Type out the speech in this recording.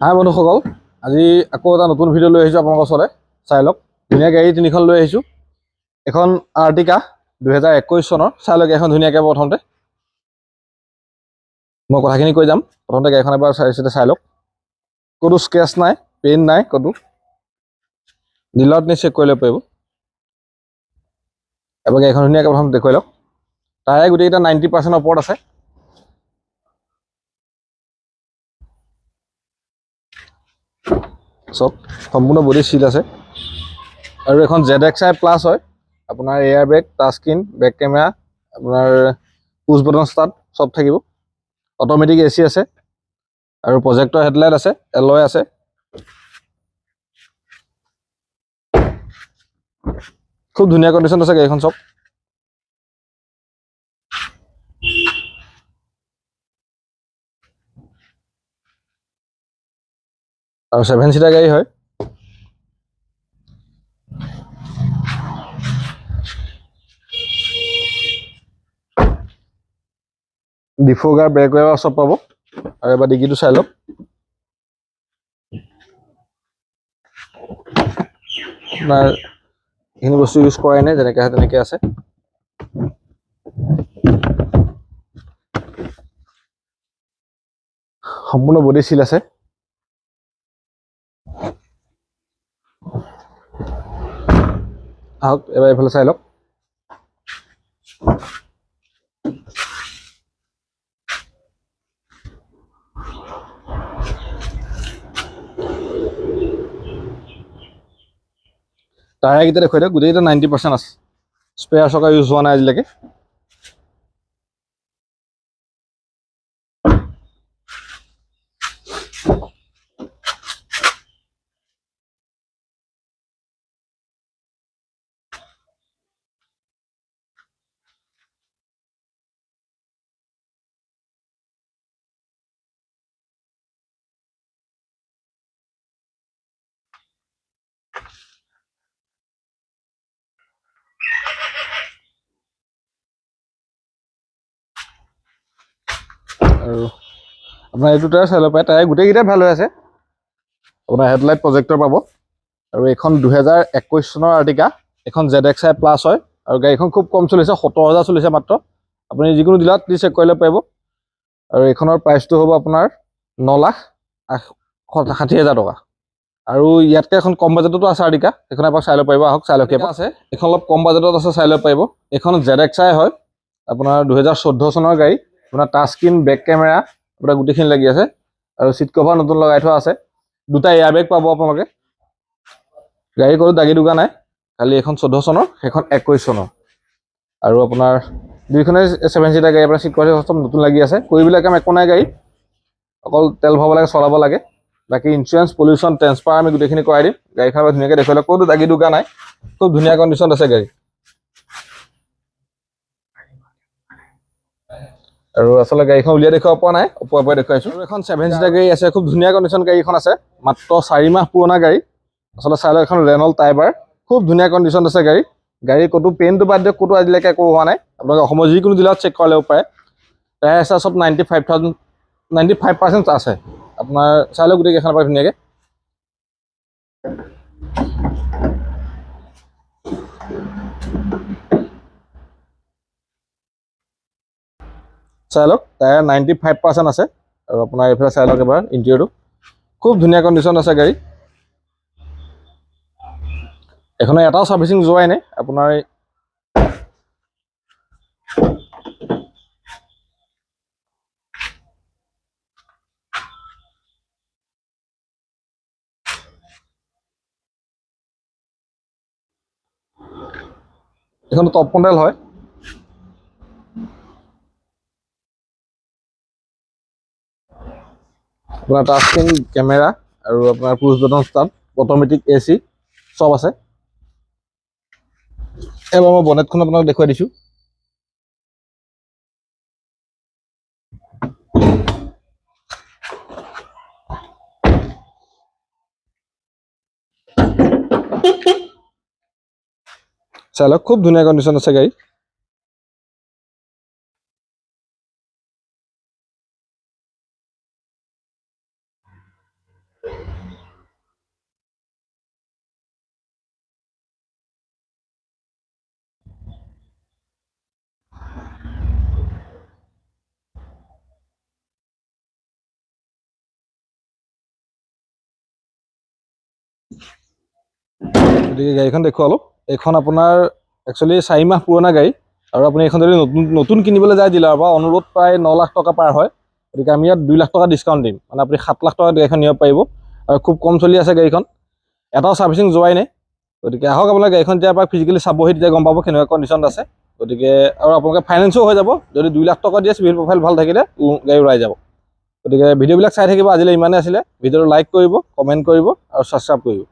হাই বন্ধুসকল, আজি আকৌ এটা নতুন ভিডিঅ' লৈ আহিছোঁ আপোনালোকৰ ওচৰলৈ। চাই লওক, ধুনীয়া গাড়ী তিনিখন লৈ আহিছোঁ। এখন আৰ্টিকা 2021 চনৰ। চাই লওক এখন ধুনীয়াকৈ। প্ৰথমতে মই কথাখিনি কৈ যাম। প্ৰথমতে গাড়ীখন এবাৰ চাই লওক। ক'তো স্ক্ৰেচ নাই, পেইণ্ট নাই, ক'তো ডিলাৰত নি চেক কৰি ল'ব পাৰিব। এবাৰ গাড়ীখন ধুনীয়াকৈ প্ৰথম দেখুৱাই লওক। তাৰে গোটেইকেইটা 90% ওপৰত আছে। চব সম্পূৰ্ণ বডি চিট আছে। আৰু এখন ZXi প্লাছ হয়। আপোনাৰ এয়াৰ বেগ, টাচ স্ক্ৰীন, বেক কেমেৰা, আপোনাৰ পুছ বটন ষ্টাৰ্ট চব থাকিব। অট'মেটিক AC আছে আৰু প্ৰজেক্টৰ হেডলাইট আছে, এলয় আছে। খুব ধুনীয়া কণ্ডিশ্যন আছে গাড়ীখন চব। আৰু 7 চিটাৰ গাড়ী হয়। ডিফগাৰ, ব্ৰেক ৱেয়াৰ চব পাব। আৰু এবাৰ ডিকিটো চাই লওক। আপোনাৰ এইখিনি বস্তু ইউজ কৰাই নাই, যেনেকৈ আছে তেনেকৈ আছে। সম্পূৰ্ণ বডি চিল আছে। আহক এবাৰ এইফালে চাই লওক। টায়াৰকেইটা দেখুৱাই দিয়ক। গোটেইকেইটা 90% আছে। স্পেয়াৰ চকা ইউজ হোৱা নাই আজিলৈকে। আৰু আপোনাৰ এইটো টায়াৰ চাই ল'ব পাৰে। টায়াৰ গোটেইকেইটাই ভাল হৈ আছে। আপোনাৰ হেডলাইট, প্ৰজেক্টৰ পাব। আৰু এইখন 2021 চনৰ আৰ্টিকা। এখন ZXi প্লাছ হয়। আৰু গাড়ীখন খুব কম চলিছে, 70,000 চলিছে মাত্ৰ। আপুনি যিকোনো ডিলাৰত প্লিজ চেক কৰি ল'ব পাৰিব। আৰু এইখনৰ প্ৰাইচটো হ'ব আপোনাৰ 9,60,000 টকা। আৰু ইয়াতকৈ এখন কম বাজেটতো আছে আৰ্টিকা, সেইখন এবাৰ চাই ল'ব পাৰিব। আহক চাই লওক। আছে এইখন অলপ কম বাজেটত আছে, চাই ল'ব পাৰিব। এইখন ZXi হয়। আপোনাৰ 2014 চনৰ গাড়ী। আপোনাৰ টাচ স্ক্ৰীন, বেক কেমেৰা, আপোনাৰ গোটেইখিনি লাগি আছে। আৰু চিট কভাৰ নতুন লগাই থোৱা আছে। দুটা এয়াৰ বেগ পাব আপোনালোকে। গাড়ী কোনো দাগি দুগা নাই। খালি এখন 14 চনৰ, সেইখন 21 চনৰ। আৰু আপোনাৰ দুইখনে 7 চিটাৰ গাড়ী। আপোনাৰ চিট কভাৰ চব নতুন লাগি আছে। কৰিবলগীয়া কাম একো নাই গাড়ী, অকল তেল ভৰাব লাগে, চলাব লাগে। বাকী ইঞ্চুৰেঞ্চ, পলিউশ্যন, ট্ৰেন্সফাৰ আমি গোটেইখিনি কৰাই দিম। গাড়ীখন ধুনীয়াকৈ দেখুৱাই লওক। ক'তো দাগি দুগা নাই। খুব ধুনীয়া কণ্ডিশ্যন আছে গাড়ী। আৰু আচলতে গাড়ীখন উলিয়াই দেখুৱাব পৰা নাই, ওপৰৰ পৰা দেখুৱাইছোঁ। আৰু এখন 7 চিটাৰ গাড়ী আছে। খুব ধুনীয়া কণ্ডিশ্যন গাড়ীখন আছে। মাত্ৰ 4 মাহ পুৰণা গাড়ী। আচলতে চাই লওক, এখন ৰেনল্ট টাইবাৰ। খুব ধুনীয়া কণ্ডিশ্যন আছে গাড়ী। গাড়ী ক'তো পেইণ্টটো বাদ দিয়ক, ক'তো আজিলৈকে একো হোৱা নাই। আপোনালোকে অসমৰ যিকোনো জিলাত চেক কৰি ল'ব পাৰে। টায়াৰ আছে চব 95% আছে। আপোনাৰ চাই লওক গোটেই কেইখন পৰা ধুনীয়াকৈ। চাই লওক, টায়াৰ 95% আছে। আৰু আপোনাৰ এইফালে চাই লওক এবাৰ ইণ্টেৰিয়ৰটো। খুব ধুনীয়া কণ্ডিশ্যন আছে গাড়ী। এখনৰ এটাও ছাৰ্ভিচিং যোৱাই নাই। আপোনাৰ এখন টপ মডেল হয়। আপোনাৰ টাচ স্ক্ৰীন, কেমেৰা, আৰু আপোনাৰ পুছ বটন ষ্টাৰ্ট, অট'মেটিক AC চব আছে। এবাৰ মই বনেটখন আপোনাক দেখুৱাই দিছোঁ। চাই লওক, খুব ধুনীয়া কণ্ডিশ্যন আছে গাড়ী। গতিকে গাড়ীখন দেখুৱালোঁ। এইখন আপোনাৰ একচুৱেলি 4 মাহ পুৰণা গাড়ী, আৰু আপুনি এইখন যদি নতুন কিনিবলৈ যায় ডিলাৰৰ পৰা অনুৰোধ প্ৰায় 9 লাখ টকা পাৰ হয়। গতিকে আমি ইয়াত 2 লাখ টকা ডিছকাউণ্ট দিম, মানে আপুনি 7 লাখ টকাত গাড়ীখন নিব পাৰিব, আৰু খুব কম চলি আছে গাড়ীখন, এটাও ছাৰ্ভিচিং যোৱাই নাই। গতিকে আহক আপোনাৰ গাড়ীখন যেতিয়া এবাৰ ফিজিকেলি চাবহি তেতিয়া গম পাব কেনেকুৱা কণ্ডিশ্যনত আছে। গতিকে আৰু আপোনালোকে ফাইনেন্সো হৈ যাব, যদি 2 লাখ টকা দিয়ে চিভিল প্ৰফাইল ভাল থাকিলে গাড়ী ওলাই যাব। গতিকে ভিডিঅ'বিলাক চাই থাকিব। আজিলৈ ইমানেই আছিলে। ভিডিঅ'টো লাইক কৰিব, কমেণ্ট কৰিব আৰু ছাবস্ক্ৰাইব কৰিব।